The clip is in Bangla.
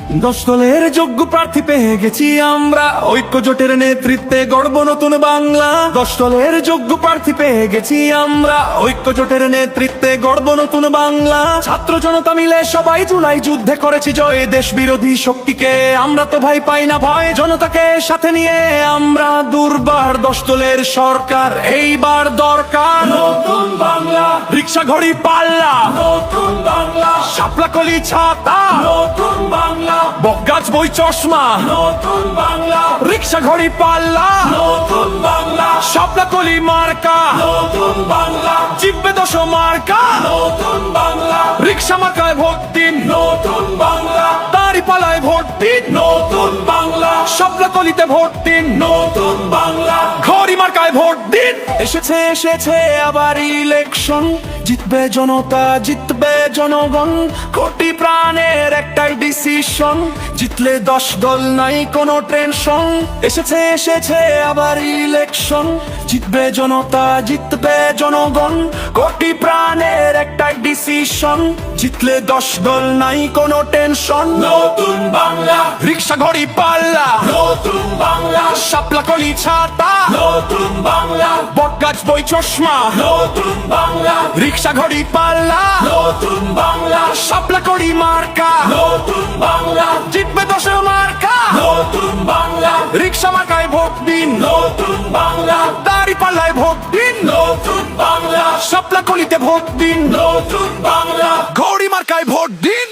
দশ দলের যোগ্য প্রার্থী পেয়ে গেছি আমরা, ঐক্য জোটের নেতৃত্বে গড়ব নতুন বাংলা। দশ দলের যোগ্য প্রার্থী পেয়ে গেছি আমরা, ঐক্য জোটের নেতৃত্বে গড়ব নতুন বাংলা। ছাত্র জনতা মিলে সবাই জুলাই যুদ্ধে করেছি জয়, দেশ বিরোধী শক্তিকে আমরা তো ভাই পাই না ভয়। জনতাকে সাথে নিয়ে আমরা দুর্বার, দশ দলের সরকার এইবার দরকার। নতুন বাংলা, রিক্সা ঘড়ি পাল্লা, নতুন বাংলা, শাপলা কলি ছাতা, নতুন বাংলা, বকগাছ বই চশমা, নতুন বাংলা, রিক্সা ঘড়ি পাল্লা, নতুন বাংলা, শাপলা কলি মার্কা, নতুন বাংলা, জিতবে ১০ মার্কা, নতুন বাংলা, রিক্সা মার্কায় ভোট দিন, নতুন বাংলা, দাড়ি পালায় ভোট দিন, নতুন বাংলা, শাপলা কলিতে ভোট দিন, নতুন বাংলা, ঘড়ি মার্কায় ভোট দিন। এসেছে এসেছে আবার ইলেকশন, জিতবে জনতা জিতবে জনগণ, কোটি প্রাণের একটাই ডিসিশন, জিতলে ১০ দল নাই কোনো টেনশন। এসেছে এসেছে আবার ইলেকশন, জিতবে জনতা জিতবে জনগণ, কোটি প্রাণের একটাই ডিসিশন, জিতলে ১০ দল নাই কোনো টেনশন। নতুন বাংলা, রিক্সা ঘড়ি পাল্লা, নতুন বাংলা, শাপলা কলি ছাতা, নতুন বাংলা, বটগাছ বই চশমা, নতুন বাংলা, রিক্সা ঘড়ি পাল্লা, নতুন বাংলা, শাপলা কলি মার্কা, নতুন বাংলা, জিতবে ১০ মার্কা, নতুন বাংলা, রিক্সা মার্কায় ভোট দিন, নতুন বাংলা, দাড়ি পাল্লায় ভোট দিন, নতুন বাংলা, শাপলা কলিতে ভোট দিন, নতুন বাংলা, ঘড়ি মার্কায় ভোট দিন।